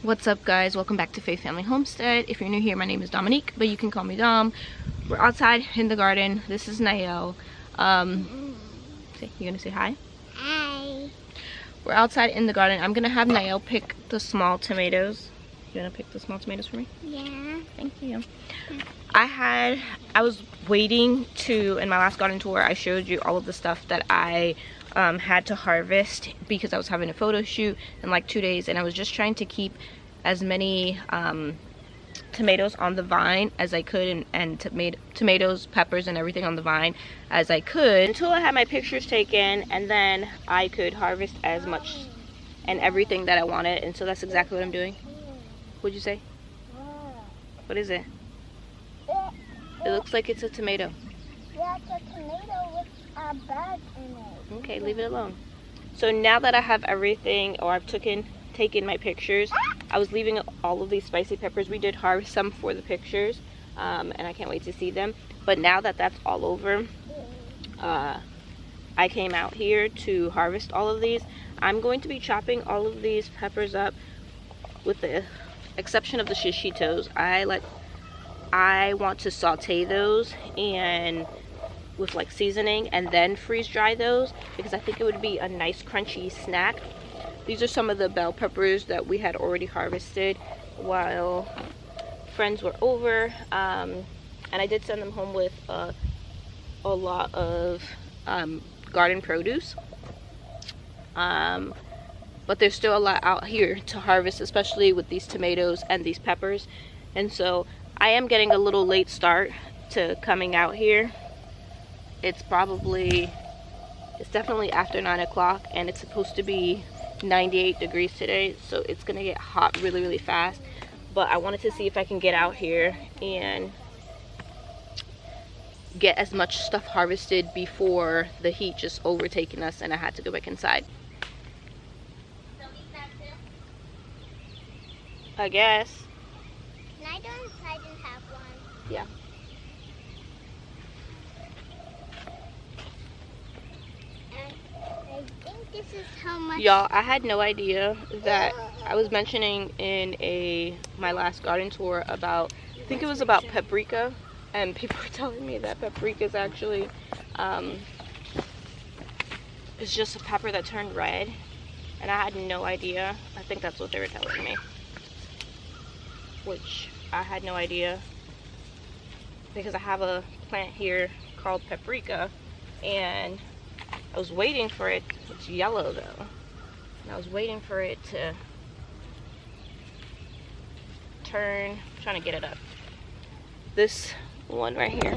What's up, guys? Welcome back to Faith Family Homestead. If you're new here, my name is Dominique, but you can call me Dom. We're outside in the garden. This is Nael. You gonna say hi? Hi. We're outside in the garden. I'm gonna have Nael pick the small tomatoes. You gonna pick the small tomatoes for me? Yeah. Thank you. I was waiting to, in my last garden tour, I showed you all of the stuff that I had to harvest because I was having a photo shoot in like 2 days, and I was just trying to keep as many tomatoes on the vine as I could, and tomatoes, peppers, and everything on the vine as I could until I had my pictures taken, and then I could harvest as much and everything that I wanted. And so that's exactly what I'm doing. What'd you say? What is it? It looks like it's a tomato. Yeah, it's a tomato with a bug in it. Okay, leave it alone. So now that I have everything, or I've taken my pictures, I was leaving all of these spicy peppers. We did harvest some for the pictures, and I can't wait to see them. But now that that's all over, I came out here to harvest all of these. I'm going to be chopping all of these peppers up, with the exception of the shishitos. I want to saute those and with like seasoning, and then freeze dry those, because I think it would be a nice crunchy snack. These are some of the bell peppers that we had already harvested while friends were over, and I did send them home with a lot of garden produce, but there's still a lot out here to harvest, especially with these tomatoes and these peppers. And so I am getting a little late start to coming out here. It's definitely after 9 o'clock, and it's supposed to be 98 degrees today, so it's gonna get hot really, really fast. But I wanted to see if I can get out here and get as much stuff harvested before the heat just overtaking us and I had to go back inside. I guess. Can I go inside and have one? Yeah. I think this is how much. Y'all, I had no idea that I was mentioning in my last garden tour about, I think it was about paprika, and people were telling me that paprika is actually it's just a pepper that turned red, and I had no idea. I think that's what they were telling me, which I had no idea, because I have a plant here called paprika, and I was waiting for it. It's yellow though, and I was waiting for it to turn. I'm trying to get it up. This one right here,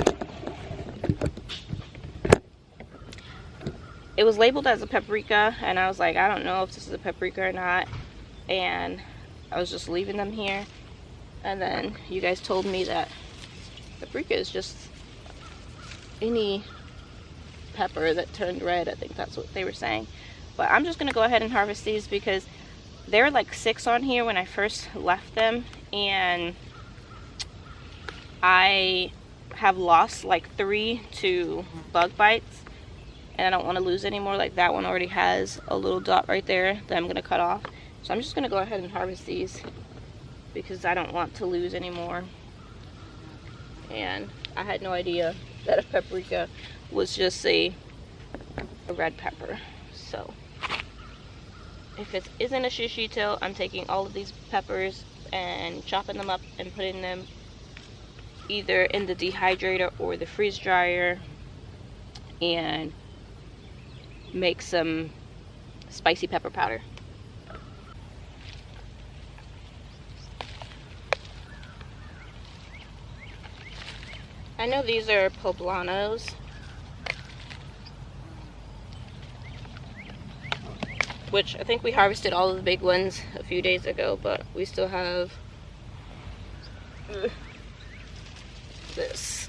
it was labeled as a paprika, and I was like, I don't know if this is a paprika or not, and I was just leaving them here. And then you guys told me that paprika is just any pepper that turned red. I think that's what they were saying. But I'm just gonna go ahead and harvest these, because there were like 6 on here when I first left them, and I have lost like 3 to bug bites, and I don't want to lose any more. Like that one already has a little dot right there that I'm gonna cut off. So I'm just gonna go ahead and harvest these, because I don't want to lose any more. And I had no idea that a paprika was just a red pepper. So if it isn't a shishito, I'm taking all of these peppers and chopping them up and putting them either in the dehydrator or the freeze dryer, and make some spicy pepper powder. I know these are poblanos, which I think we harvested all of the big ones a few days ago, but we still have this.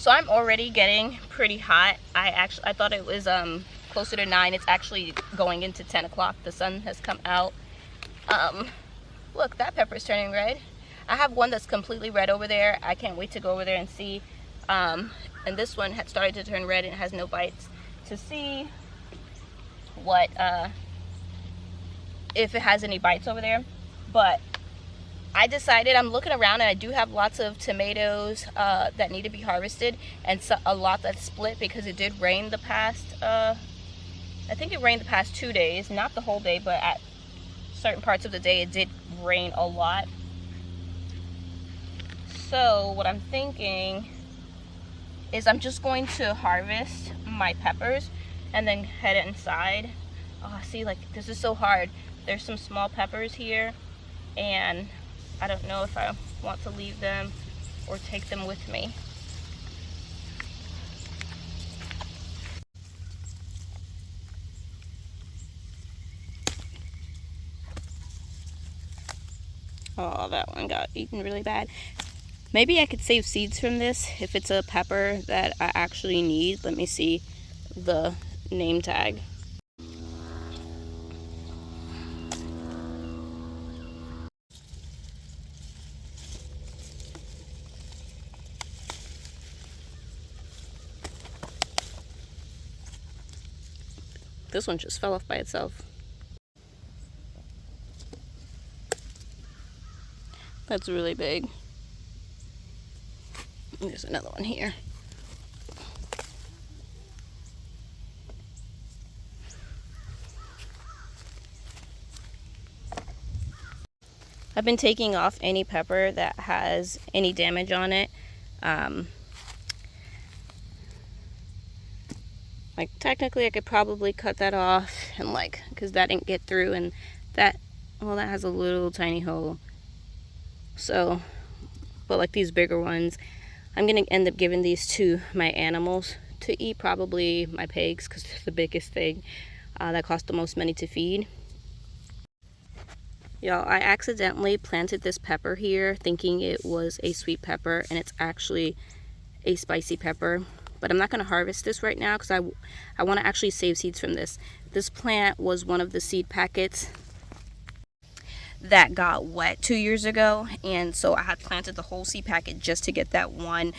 So I'm already getting pretty hot. I thought it was closer to 9. It's actually going into 10 o'clock. The sun has come out. Look, that pepper's turning red. I have one that's completely red over there. I can't wait to go over there and see. And this one had started to turn red and it has no bites. To see what, if it has any bites over there. But I decided, I'm looking around and I do have lots of tomatoes that need to be harvested, and so, a lot that's split because it did rain the past, I think it rained the past 2 days, not the whole day, but at certain parts of the day it did rain a lot. So what I'm thinking is I'm just going to harvest my peppers and then head inside. Oh, see, like, this is so hard. There's some small peppers here, and I don't know if I want to leave them or take them with me. Oh, that one got eaten really bad. Maybe I could save seeds from this if it's a pepper that I actually need. Let me see the name tag. This one just fell off by itself. That's really big. There's another one here. I've been taking off any pepper that has any damage on it. Like, technically I could probably cut that off and, like, because that didn't get through, and that, well, that has a little tiny hole. So, but like these bigger ones, I'm gonna end up giving these to my animals to eat, probably my pigs, because they're the biggest thing that cost the most money to feed. Y'all, I accidentally planted this pepper here thinking it was a sweet pepper, and it's actually a spicy pepper. But I'm not going to harvest this right now because I want to actually save seeds from this. This plant was one of the seed packets that got wet 2 years ago, and so I had planted the whole seed packet just to get that one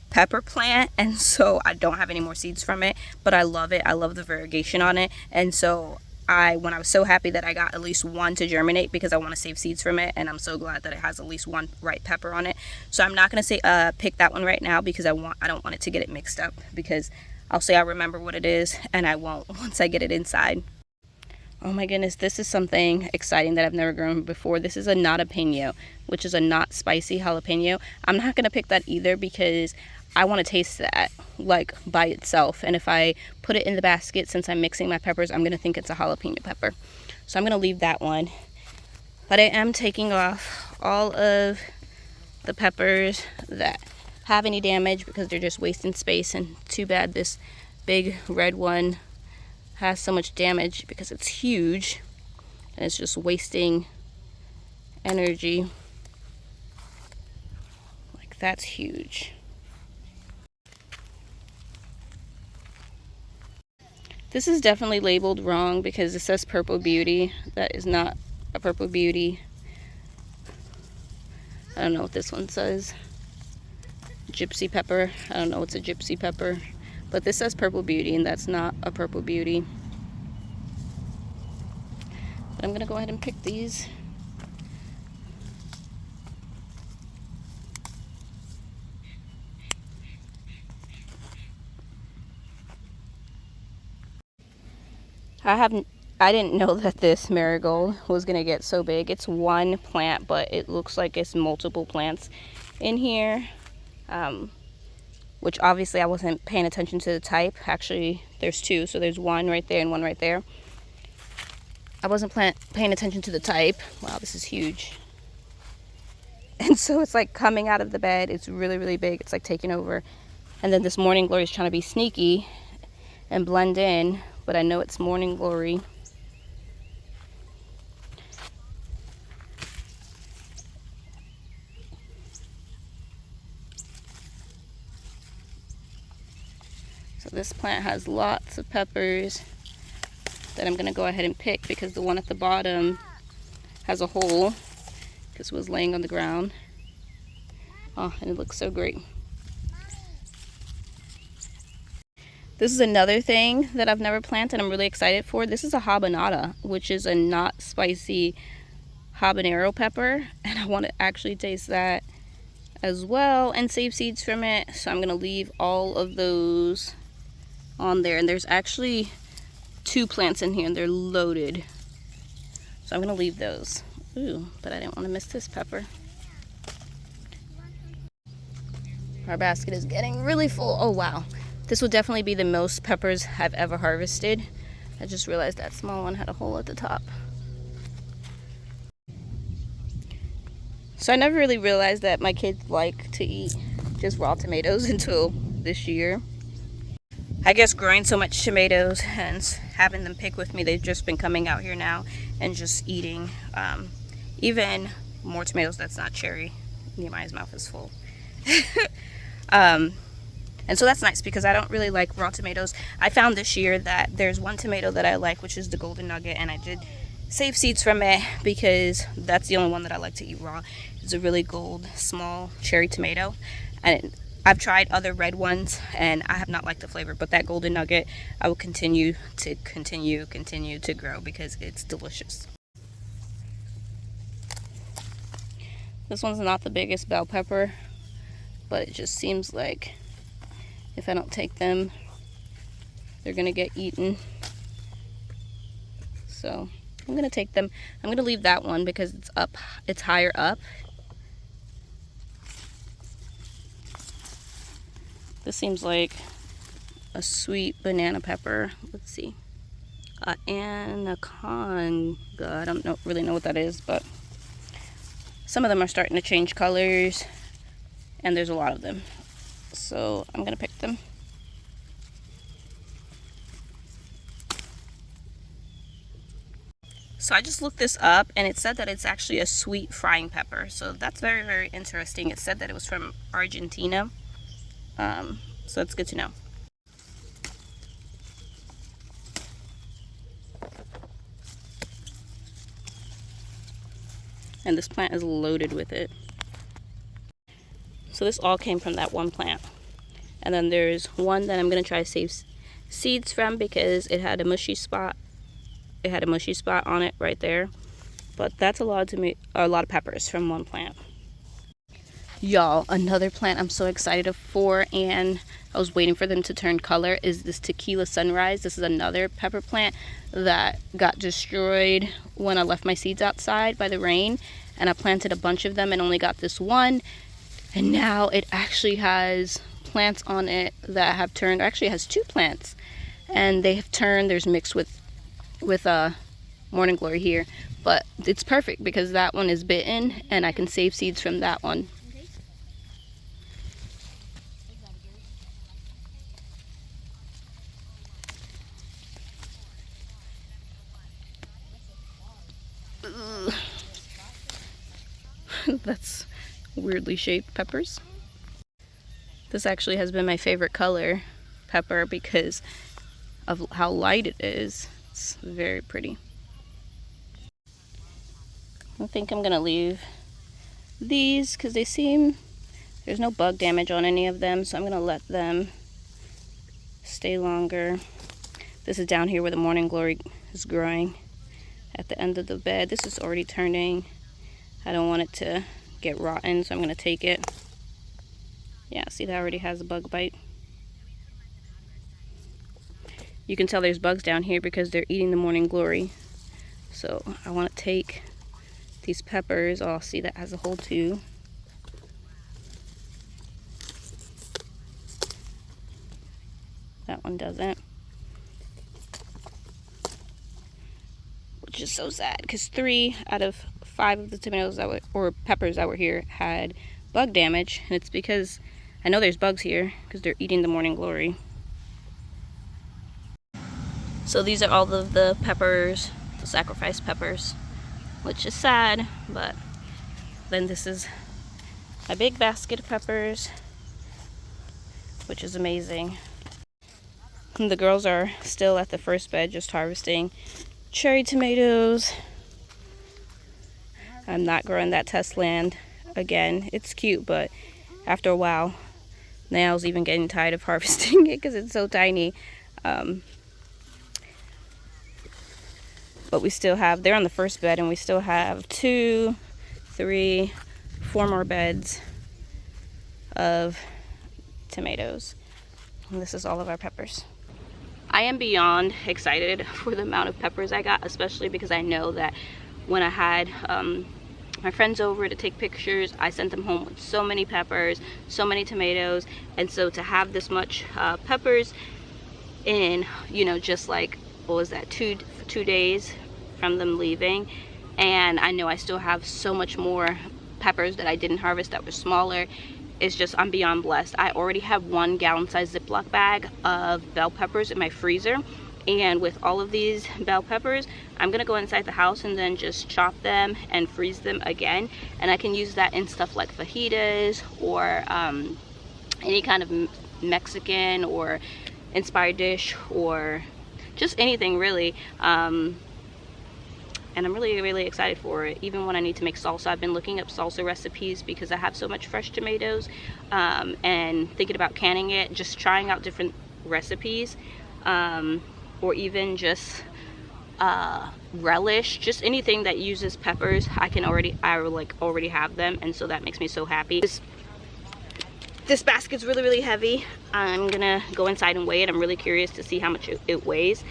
pepper plant, and so I don't have any more seeds from it, but I love it. I love the variegation on it, and so when I was so happy that I got at least one to germinate because I want to save seeds from it, and I'm so glad that it has at least one ripe pepper on it. So I'm not going to say pick that one right now because I don't want it to get it mixed up, because I'll say I remember what it is and I won't once I get it inside. Oh my goodness, this is something exciting that I've never grown before. This is a jalapeno, which is a not spicy jalapeno. I'm not going to pick that either because I want to taste that, like, by itself. And if I put it in the basket, since I'm mixing my peppers, I'm going to think it's a jalapeno pepper. So I'm going to leave that one. But I am taking off all of the peppers that have any damage because they're just wasting space. And too bad this big red one has so much damage because it's huge. And it's just wasting energy. Like, that's huge. This is definitely labeled wrong because it says Purple Beauty. That is not a Purple Beauty. I don't know what this one says. Gypsy pepper. I don't know what's a gypsy pepper. But this says Purple Beauty, and that's not a Purple Beauty. But I'm going to go ahead and pick these. I didn't know that this marigold was gonna get so big. It's one plant, but it looks like it's multiple plants in here, which obviously I wasn't paying attention to the type. Actually, there's two, so there's one right there and one right there. I wasn't paying attention to the type. Wow, this is huge. And so it's like coming out of the bed. It's really, really big. It's like taking over. And then this Morning Glory is trying to be sneaky and blend in, but I know it's Morning Glory. So this plant has lots of peppers that I'm gonna go ahead and pick because the one at the bottom has a hole because it was laying on the ground. Oh, and it looks so great. This is another thing that I've never planted I'm really excited for. This is a habanada, which is a not spicy habanero pepper, and I want to actually taste that as well and save seeds from it. So I'm gonna leave all of those on there, and there's actually 2 plants in here and they're loaded, so I'm gonna leave those. Ooh, but I didn't want to miss this pepper. Our basket is getting really full. Oh wow, this will definitely be the most peppers I've ever harvested. I just realized that small one had a hole at the top. So I never really realized that my kids like to eat just raw tomatoes until this year. I guess growing so much tomatoes and having them pick with me, they've just been coming out here now and just eating even more tomatoes that's not cherry. Nehemiah's mouth is full. And so that's nice because I don't really like raw tomatoes. I found this year that there's one tomato that I like, which is the golden nugget, and I did save seeds from it because that's the only one that I like to eat raw. It's a really gold, small cherry tomato, and I've tried other red ones and I have not liked the flavor, but that golden nugget I will continue to grow because it's delicious. This one's not the biggest bell pepper, but it just seems like if I don't take them, they're gonna get eaten. So I'm gonna take them. I'm gonna leave that one because it's higher up. This seems like a sweet banana pepper. Let's see. Anaconda. I don't really know what that is, but some of them are starting to change colors, and there's a lot of them. So I'm gonna pick them. So I just looked this up and it said that it's actually a sweet frying pepper. So that's very, very interesting. It said that it was from Argentina. So it's good to know. And this plant is loaded with it. So this all came from that one plant. And then there's one that I'm gonna try to save seeds from because it had a mushy spot. It had a mushy spot on it right there. But that's a lot of peppers from one plant. Y'all, another plant I'm so excited for, and I was waiting for them to turn color, is this Tequila Sunrise. This is another pepper plant that got destroyed when I left my seeds outside by the rain, and I planted a bunch of them and only got this one, and now it actually has plants on it that have turned. Actually, it has 2 plants and they have turned. There's mixed with Morning Glory here, but it's perfect because that one is bitten and I can save seeds from that one. That's weirdly shaped peppers. This actually has been my favorite color pepper because of how light it is. It's very pretty. I think I'm gonna leave these because there's no bug damage on any of them, so I'm gonna let them stay longer. This is down here where the Morning Glory is growing at the end of the bed. This is already turning. I don't want it to get rotten, so I'm gonna take it. Yeah, see, that already has a bug bite. You can tell there's bugs down here because they're eating the Morning Glory. So I want to take these peppers. Oh, see, that has a hole too. That one doesn't. Which is so sad because 3 out of 5 of the tomatoes or peppers that were here had bug damage, and it's because I know there's bugs here because they're eating the Morning Glory. So these are all of the peppers, the sacrifice peppers, which is sad, but then this is my big basket of peppers, which is amazing. The girls are still at the first bed just harvesting cherry tomatoes. I'm not growing that test land again. It's cute, but after a while, Niall's even getting tired of harvesting it because it's so tiny. But we still have, they're on the first bed, and we still have 2, 3, 4 more beds of tomatoes. And this is all of our peppers. I am beyond excited for the amount of peppers I got, especially because I know that when I had my friends over to take pictures, I sent them home with so many peppers, so many tomatoes, and so to have this much peppers in, you know, just like, what was that, two days from them leaving, and I know I still have so much more peppers that I didn't harvest that were smaller. It's just, I'm beyond blessed. I already have 1 gallon-sized Ziploc bag of bell peppers in my freezer, and with all of these bell peppers, I'm gonna go inside the house and then just chop them and freeze them again, and I can use that in stuff like fajitas or any kind of Mexican or inspired dish, or just anything really. And I'm really excited for it. Even when I need to make salsa, I've been looking up salsa recipes because I have so much fresh tomatoes, and thinking about canning it, just trying out different recipes, or even just relish, just anything that uses peppers. I already have them, and so that makes me so happy. This basket's really heavy. I'm gonna go inside and weigh it. I'm really curious to see how much it weighs,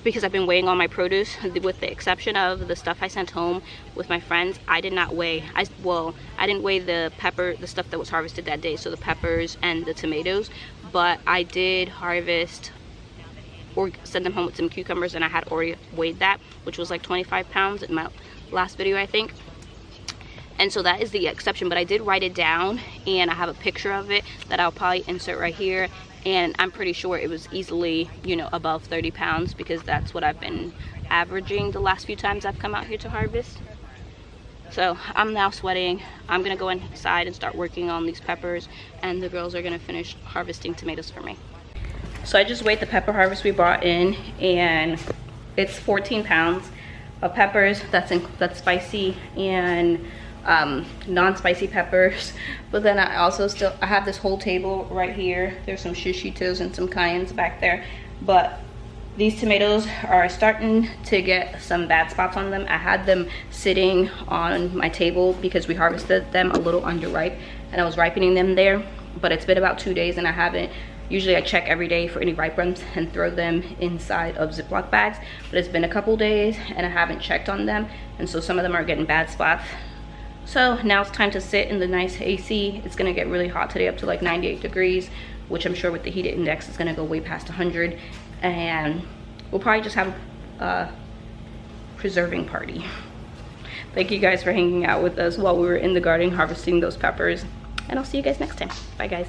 because I've been weighing all my produce, with the exception of the stuff I sent home with my friends. I did not weigh, I didn't weigh the stuff that was harvested that day, so the peppers and the tomatoes, but I did harvest or send them home with some cucumbers, and I had already weighed that, which was like 25 pounds in my last video, I think. And so that is the exception, but I did write it down, and I have a picture of it that I'll probably insert right here, and I'm pretty sure it was easily, you know, above 30 pounds, because that's what I've been averaging the last few times I've come out here to harvest. So I'm now sweating. I'm gonna go inside and start working on these peppers, and the girls are gonna finish harvesting tomatoes for me. So I just weighed the pepper harvest we brought in, and it's 14 pounds of peppers. That's spicy and non-spicy peppers. But then I also I have this whole table right here. There's some shishitos and some cayennes back there, but these tomatoes are starting to get some bad spots on them. I had them sitting on my table because we harvested them a little underripe, and I was ripening them there, but it's been about 2 days and I haven't. Usually I check every day for any ripe ones and throw them inside of Ziploc bags, but it's been a couple days and I haven't checked on them, and so some of them are getting bad spots. So now it's time to sit in the nice AC. It's gonna get really hot today, up to like 98 degrees, which I'm sure with the heat index is gonna go way past 100, and we'll probably just have a preserving party. Thank you guys for hanging out with us while we were in the garden harvesting those peppers, and I'll see you guys next time. Bye guys.